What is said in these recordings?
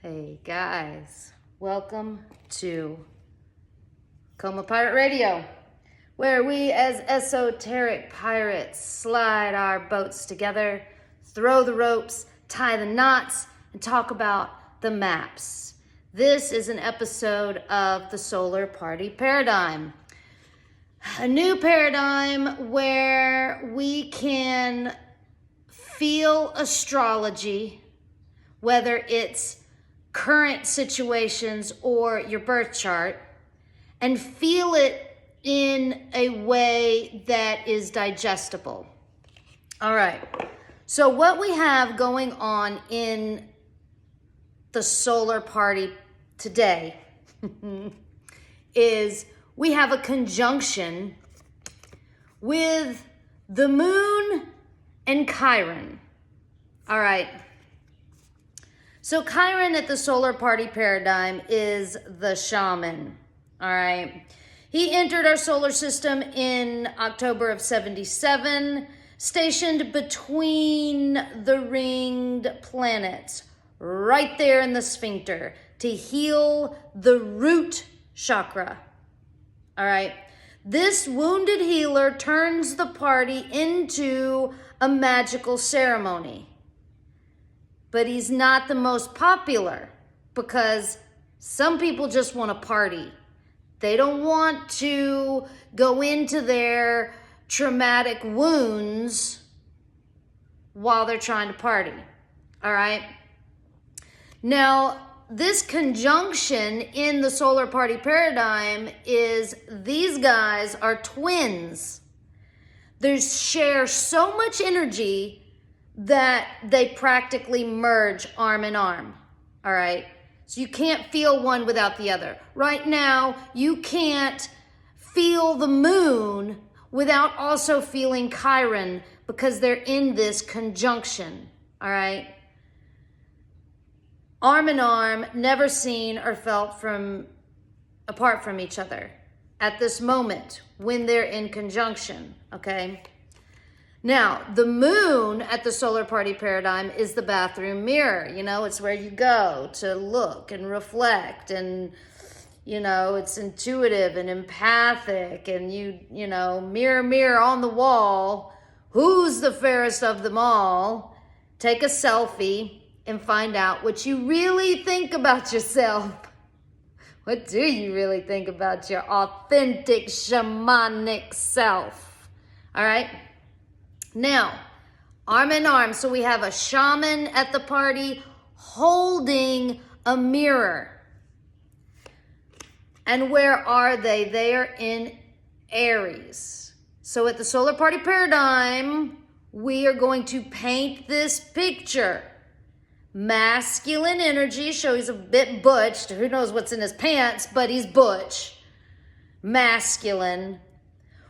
Hey guys, welcome to Coma Pirate Radio, where we as esoteric pirates slide our boats together, throw the ropes, tie the knots, and talk about the maps. This is an episode of the Solar Party Paradigm. A new paradigm where we can feel astrology, whether it's current situations or your birth chart, and feel it in a way that is digestible. All right. So what we have going on in the solar party today is we have a conjunction with the moon and Chiron. All right. So Chiron at the solar party paradigm is the shaman, all right? He entered our solar system in October of 77, stationed between the ringed planets, right there in the sphincter, to heal the root chakra, all right? This wounded healer turns the party into a magical ceremony. But he's not the most popular because some people just want to party. They don't want to go into their traumatic wounds while they're trying to party. All right. Now, this conjunction in the solar party paradigm is these guys are twins. They share so much energy that they practically merge arm in arm, all right? So you can't feel one without the other. Right now, you can't feel the moon without also feeling Chiron because they're in this conjunction, all right? Arm in arm, never seen or felt apart from each other at this moment when they're in conjunction, okay? Now, the moon at the solar party paradigm is the bathroom mirror. You know, it's where you go to look and reflect, and, you know, it's intuitive and empathic, and you know, mirror, mirror on the wall, who's the fairest of them all? Take a selfie and find out what you really think about yourself. What do you really think about your authentic shamanic self? All right? Now, arm in arm, so we have a shaman at the party holding a mirror. And where are they? They are in Aries. So at the solar party paradigm, we are going to paint this picture. Masculine energy, so he's a bit butched. Who knows what's in his pants, but he's butch. Masculine,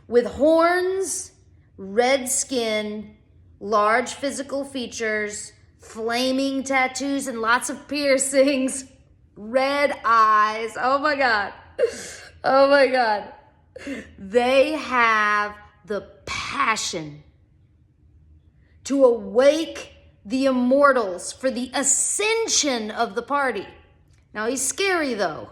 with horns, red skin, large physical features, flaming tattoos and lots of piercings, red eyes. Oh my God. Oh my God. They have the passion to awake the immortals for the ascension of the party. Now he's scary though.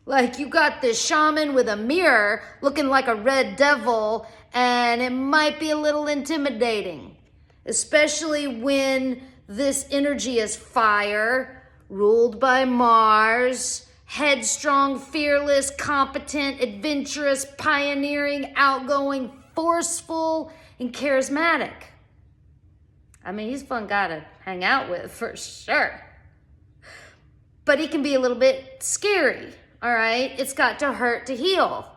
Like you got this shaman with a mirror looking like a red devil, and it might be a little intimidating, especially when this energy is fire, ruled by Mars, headstrong, fearless, competent, adventurous, pioneering, outgoing, forceful, and charismatic. I mean, he's a fun guy to hang out with for sure. But he can be a little bit scary, all right? It's got to hurt to heal.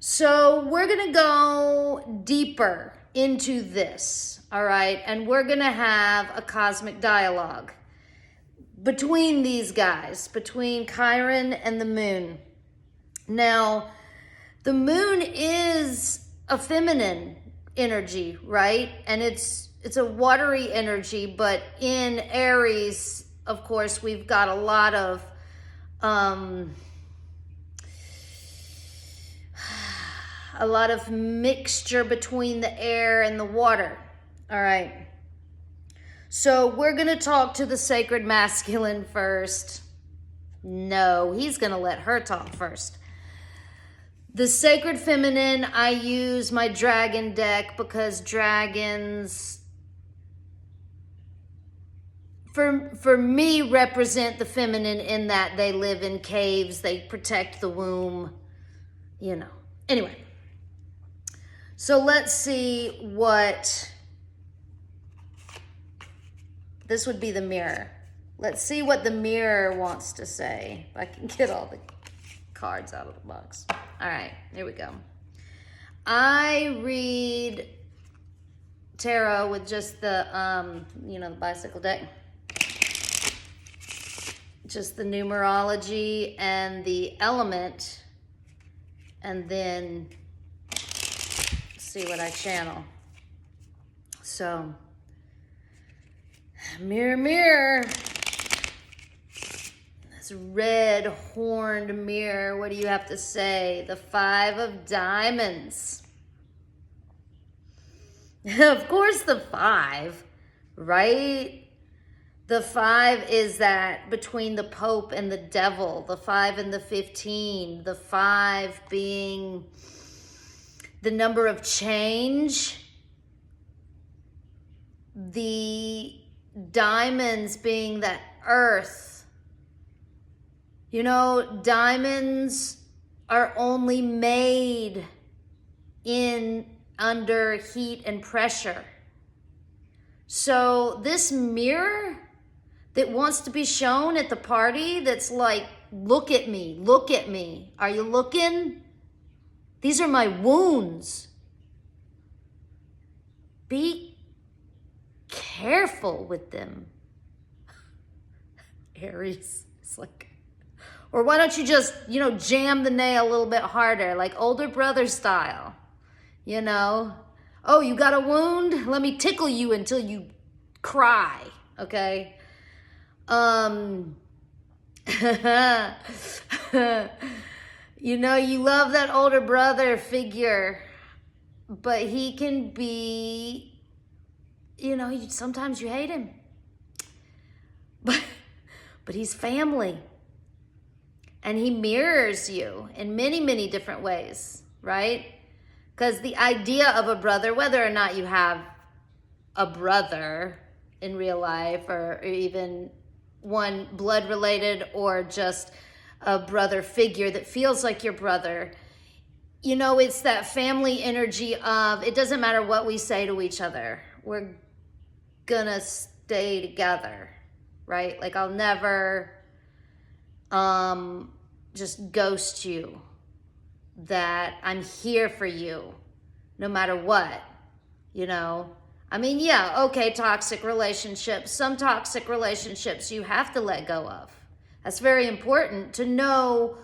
So we're going to go deeper into this, all right? And we're going to have a cosmic dialogue between these guys, between Chiron and the moon. Now, the moon is a feminine energy, right? And it's a watery energy, but in Aries, of course, we've got a lot of mixture between the air and the water. All right. So we're going to talk to the sacred masculine first. No, he's going to let her talk first. The sacred feminine, I use my dragon deck because dragons, for me, represent the feminine in that they live in caves, they protect the womb, you know. Anyway, so let's see what, this would be the mirror. Let's see what the mirror wants to say. If I can get all the cards out of the box. All right, here we go. I read tarot with just the, the bicycle deck. Just the numerology and the element, and then see what I channel. So, mirror, mirror. This red horned mirror, what do you have to say? The 5 of Diamonds. Of course the 5, right? The 5 is that between the Pope and the devil, the 5 and the 15, the 5 being the number of change, the diamonds being that earth. You know, diamonds are only made under heat and pressure. So this mirror that wants to be shown at the party, that's like, look at me, look at me. Are you looking? These are my wounds. Be careful with them. Aries, it's like, or why don't you just, jam the nail a little bit harder, like older brother style, Oh, you got a wound? Let me tickle you until you cry, okay? You love that older brother figure, but he can be, sometimes you hate him. But he's family. And he mirrors you in many, many different ways, right? Because the idea of a brother, whether or not you have a brother in real life or even one blood related or just a brother figure that feels like your brother, it's that family energy of, it doesn't matter what we say to each other, we're gonna stay together, right? Like I'll never just ghost you, that I'm here for you no matter what, toxic relationships. Some toxic relationships you have to let go of. That's very important to know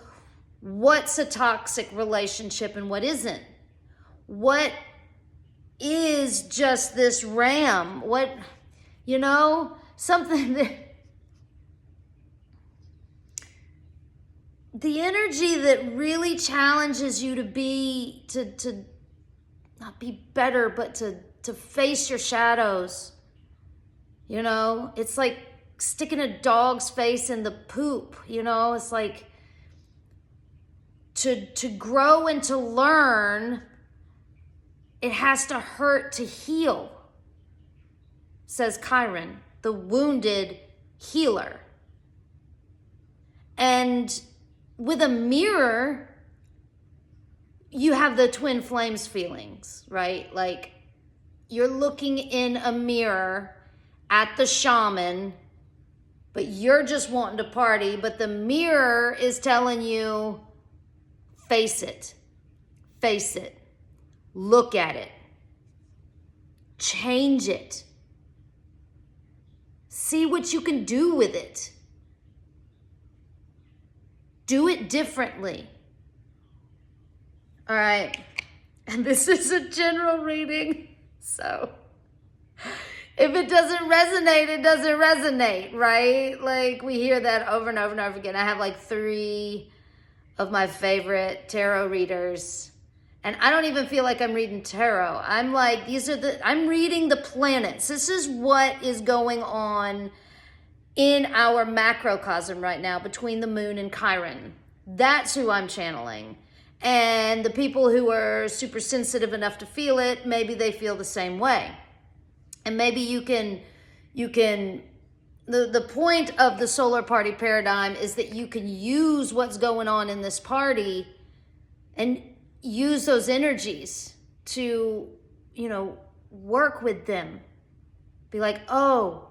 what's a toxic relationship and what isn't. What is just this ram? What, something that, the energy that really challenges you to not be better, but to face your shadows. It's like sticking a dog's face in the poop, it's like to grow and to learn, it has to hurt to heal, says Chiron, the wounded healer. And with a mirror, you have the twin flames feelings, right? Like you're looking in a mirror at the shaman, but you're just wanting to party, but the mirror is telling you, face it, look at it, change it, see what you can do with it. Do it differently. All right. And this is a general reading. So if it doesn't resonate, it doesn't resonate, right? Like we hear that over and over and over again. I have like 3 of my favorite tarot readers. And I don't even feel like I'm reading tarot. I'm like, I'm reading the planets. This is what is going on in our macrocosm right now between the moon and Chiron. That's who I'm channeling. And the people who are super sensitive enough to feel it, maybe they feel the same way. And maybe you can, the point of the solar party paradigm is that you can use what's going on in this party and use those energies to, work with them. Be like, oh,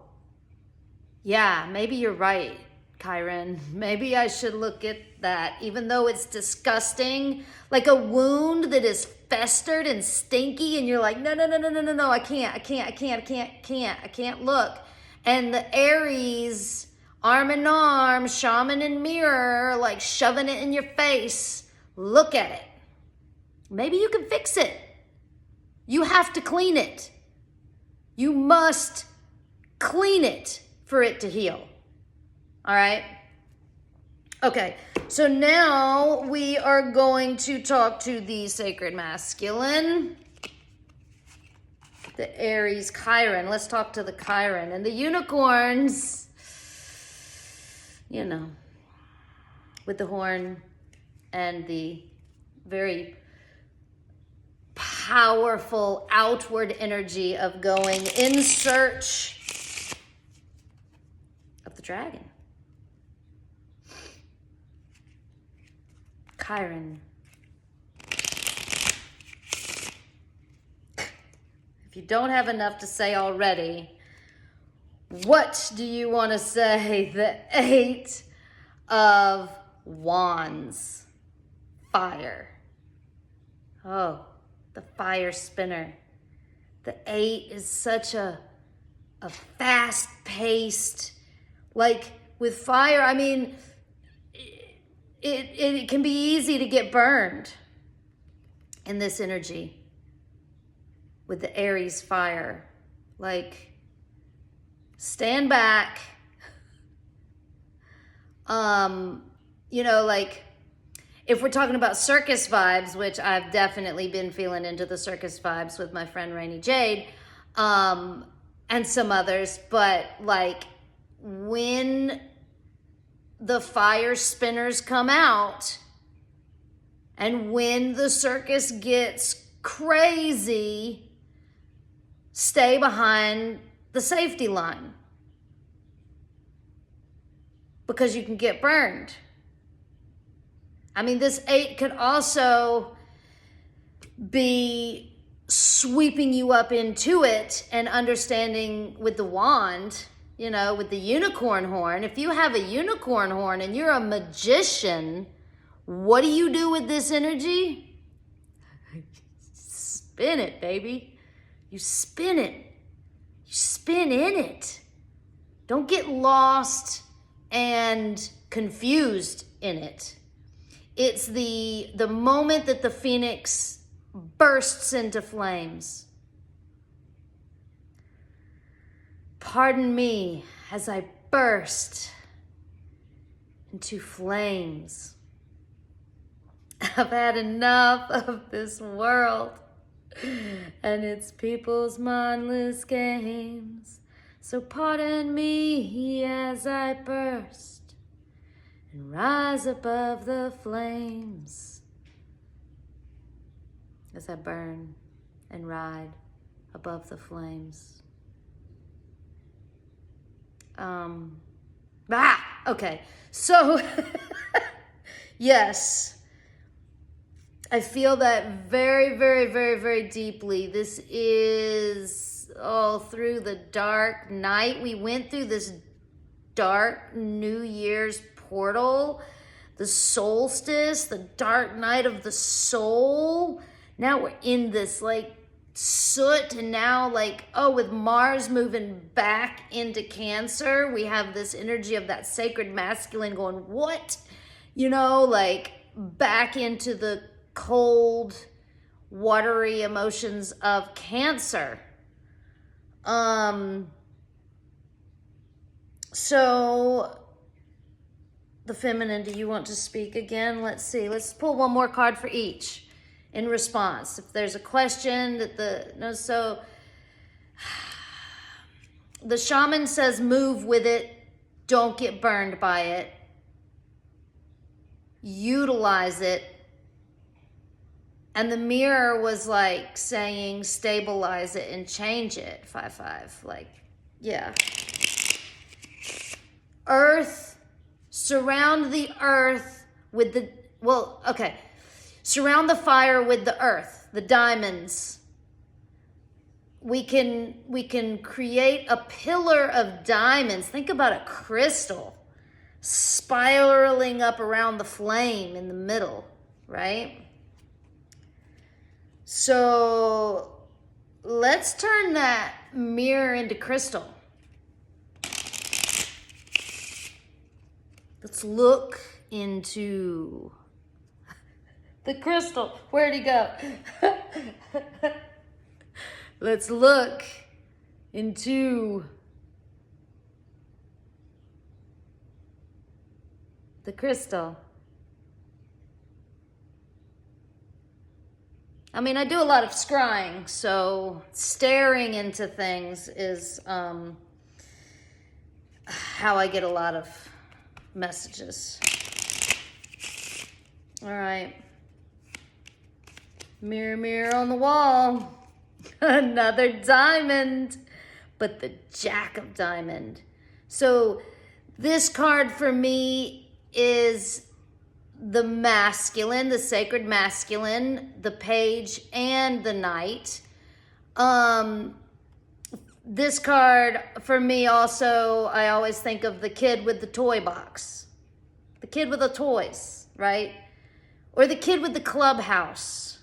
yeah, maybe you're right, Chiron. Maybe I should look at that, even though it's disgusting, like a wound that is festered and stinky, and you're like, no, I can't look. And the Aries, arm in arm, shaman and mirror, like shoving it in your face. Look at it. Maybe you can fix it. You have to clean it. You must clean it for it to heal. All right? Okay, so now we are going to talk to the sacred masculine, the Aries Chiron. Let's talk to the Chiron. And the unicorns, with the horn and the very powerful outward energy of going in search of the dragon. Chiron. If you don't have enough to say already, what do you want to say? The Eight of Wands. Fire. Oh, the fire spinner. The Eight is such a fast-paced, like with fire, I mean, it can be easy to get burned in this energy with the Aries fire. Like, stand back. Like, if we're talking about circus vibes, which I've definitely been feeling into the circus vibes with my friend Rainy Jade, and some others, but like when the fire spinners come out and when the circus gets crazy, stay behind the safety line because you can get burned. I mean, this Eight could also be sweeping you up into it and understanding with the wand, with the unicorn horn. If you have a unicorn horn and you're a magician, what do you do with this energy? Spin it, baby. You spin it. You spin in it. Don't get lost and confused in it. It's the moment that the phoenix bursts into flames. Pardon me as I burst into flames. I've had enough of this world and its people's mindless games. So pardon me as I burst and rise above the flames. As I burn and ride above the flames. Okay. So, yes, I feel that very, very, very, very deeply. This is all through the dark night. We went through this dark New Year's portal, the solstice, the dark night of the soul. Now we're in this like soot, and now with Mars moving back into Cancer, we have this energy of that sacred masculine going, what? Back into the cold, watery emotions of Cancer. So the feminine, do you want to speak again? Let's see. Let's pull one more card for each in response. If there's a question so the shaman says move with it, Don't get burned by it. Utilize it. And the mirror was like saying, stabilize it and change it. 5-5. Like, yeah. Earth, surround the earth with the, well, okay. Surround the fire with the earth, the diamonds. We can create a pillar of diamonds. Think about a crystal spiraling up around the flame in the middle, right? So let's turn that mirror into crystal. Let's look into the crystal. Where'd he go? Let's look into the crystal. I mean, I do a lot of scrying, so staring into things is how I get a lot of messages. All right. Mirror, mirror on the wall. Another diamond, but the Jack of Diamond. So this card for me is the masculine, the sacred masculine, the page, and the knight. This card for me also, I always think of the kid with the toy box. The kid with the toys, right? Or the kid with the clubhouse.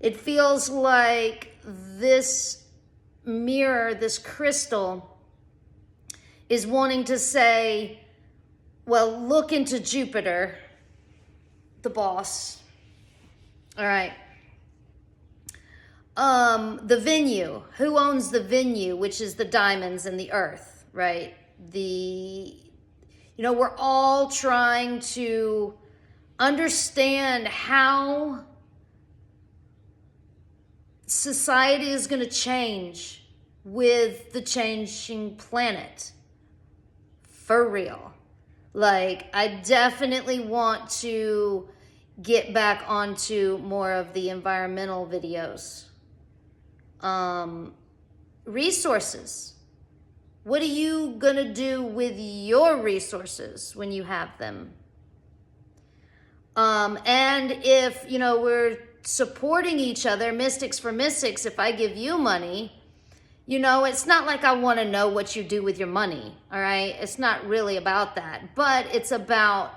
It feels like this mirror, this crystal, is wanting to say, well, look into Jupiter, the boss. All right. The venue. Who owns the venue, which is the diamonds and the earth, right? We're all trying to understand how society is going to change with the changing planet. For real. Like, I definitely want to get back onto more of the environmental videos. Resources. What are you going to do with your resources when you have them? And if, we're supporting each other, mystics for mystics, if I give you money, it's not like I want to know what you do with your money, all right? It's not really about that, but it's about,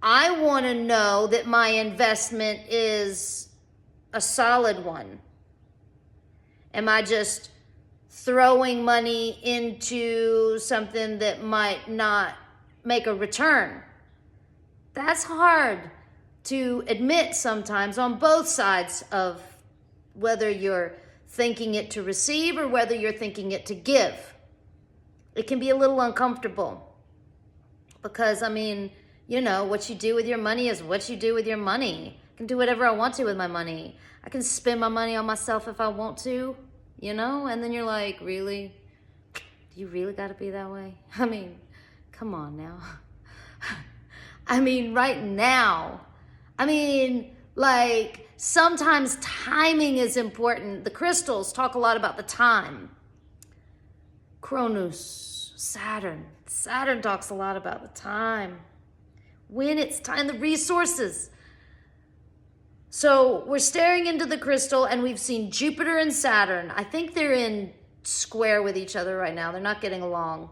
I want to know that my investment is a solid one. Am I just throwing money into something that might not make a return? That's hard to admit sometimes on both sides of whether you're thinking it to receive or whether you're thinking it to give. It can be a little uncomfortable because, what you do with your money is what you do with your money. I can do whatever I want to with my money. I can spend my money on myself if I want to, and then you're like, really? Do you really got to be that way? Come on now. Right now. Sometimes timing is important. The crystals talk a lot about the time. Cronus, Saturn. Saturn talks a lot about the time. When it's time, the resources. So we're staring into the crystal and we've seen Jupiter and Saturn. I think they're in square with each other right now. They're not getting along.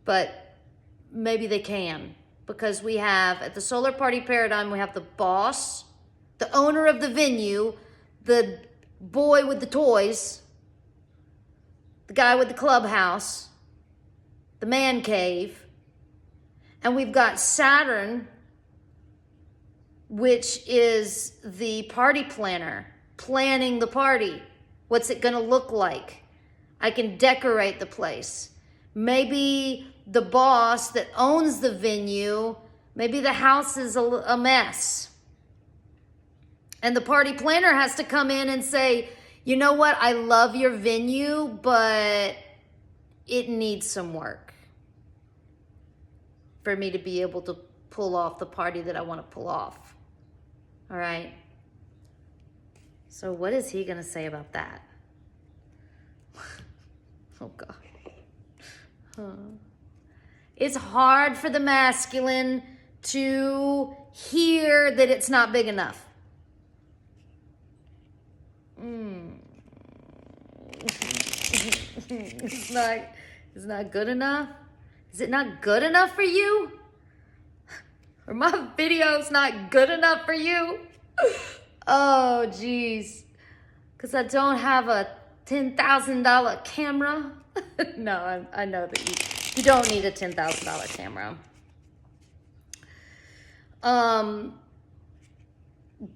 But maybe they can. Because we have, at the solar party paradigm, we have the boss, the owner of the venue, the boy with the toys, the guy with the clubhouse, the man cave, and we've got Saturn, which is the party planner, planning the party. What's it going to look like? I can decorate the place. Maybe the boss that owns the venue, maybe the house is a mess. And the party planner has to come in and say, you know what, I love your venue, but it needs some work for me to be able to pull off the party that I want to pull off. All right. So what is he going to say about that? Oh, God. It's hard for the masculine to hear that it's not big enough. It's not good enough? Is it not good enough for you? Are my videos not good enough for you? Oh, geez. Because I don't have a $10,000 camera? No, I know that you don't need a $10,000 camera.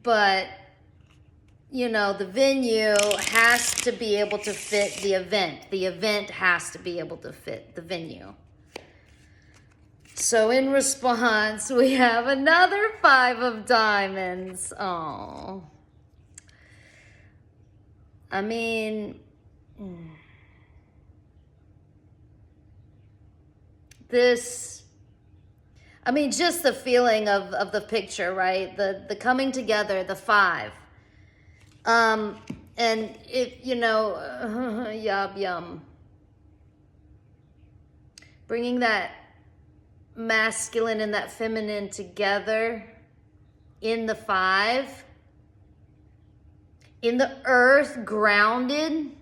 But, you know, the venue has to be able to fit the event. The event has to be able to fit the venue. So in response, we have another 5 of diamonds. Oh. I mean, just the feeling of the picture, right? The coming together, the 5. And it, you know, yum. Bringing that masculine and that feminine together in the 5. In the earth, grounded.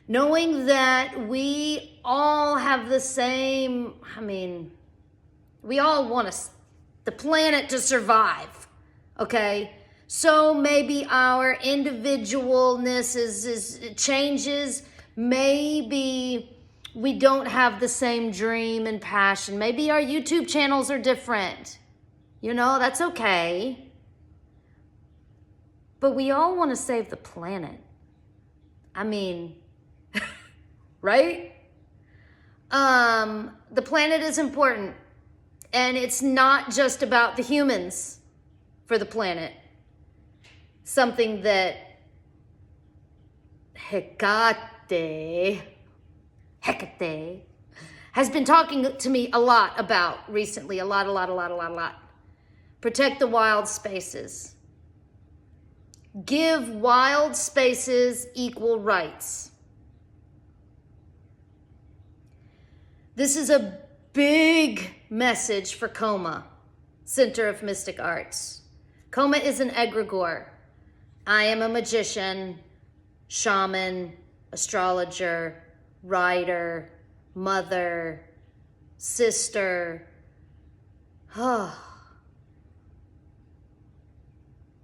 Knowing that we all have the same, we all want the planet to survive, okay? So maybe our individualness changes. Maybe we don't have the same dream and passion. Maybe our YouTube channels are different. You know, that's okay. But we all want to save the planet. Right? The planet is important. And it's not just about the humans for the planet. Something that Hecate has been talking to me a lot about recently. A lot. Protect the wild spaces. Give wild spaces equal rights. This is a big message for Coma, Center of Mystic Arts. Coma is an egregore. I am a magician, shaman, astrologer, writer, mother, sister. A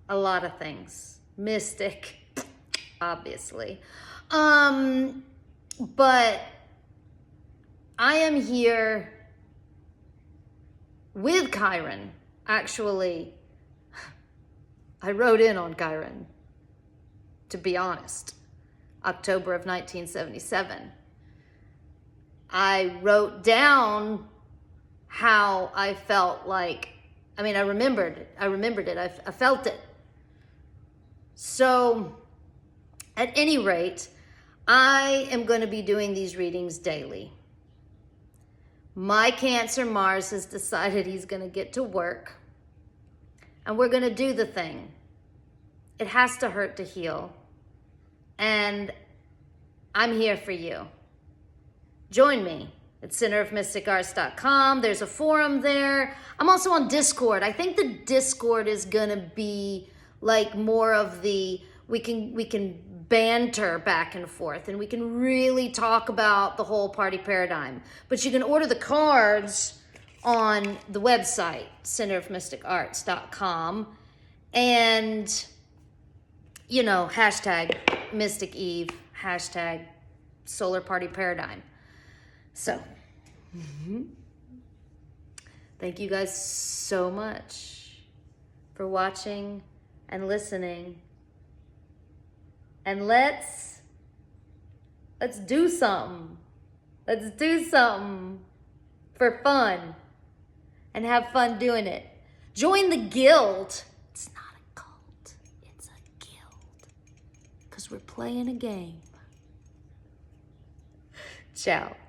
lot of things. Mystic, obviously. But I am here with Chiron. Actually, I wrote in on Chiron, to be honest, October of 1977. I wrote down how I felt like, I remembered it. I felt it. So, at any rate, I am going to be doing these readings daily. My Cancer Mars has decided he's going to get to work, and we're going to do the thing. It has to hurt to heal, and I'm here for you. Join me at centerofmysticarts.com. There's a forum there. I'm also on Discord. I think the Discord is going to be like more of the, we can banter back and forth, and we can really talk about the whole party paradigm. But you can order the cards on the website, centerofmysticarts.com, and, you know, hashtag Mystic Eve, hashtag Solar Party Paradigm. So, thank you guys so much for watching and listening. And let's do something. Let's do something for fun and have fun doing it. Join the guild. It's not a cult, it's a guild. Because we're playing a game. Ciao.